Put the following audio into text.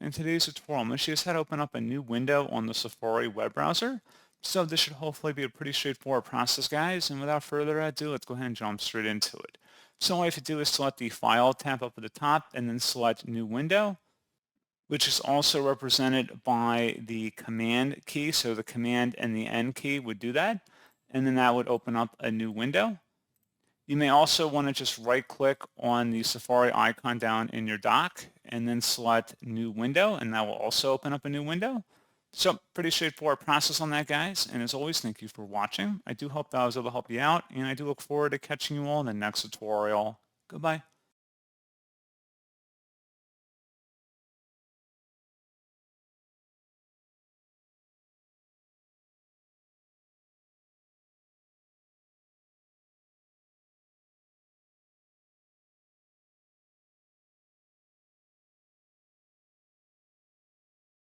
In today's tutorial, I'm going to show you how to open up a new window on the Safari web browser. So this should hopefully be a pretty straightforward process, guys. And without further ado, let's go ahead and jump straight into it. So all you have to do is select the File tab up at the top and then select New Window, which is also represented by the Command key. So the Command and the N key would do that. And then that would open up a new window. You may also want to just right-click on the Safari icon down in your dock and then select New Window, and that will also open up a new window. So pretty straightforward process on that, guys. And as always, thank you for watching. I do hope that I was able to help you out, and I do look forward to catching you all in the next tutorial. Goodbye.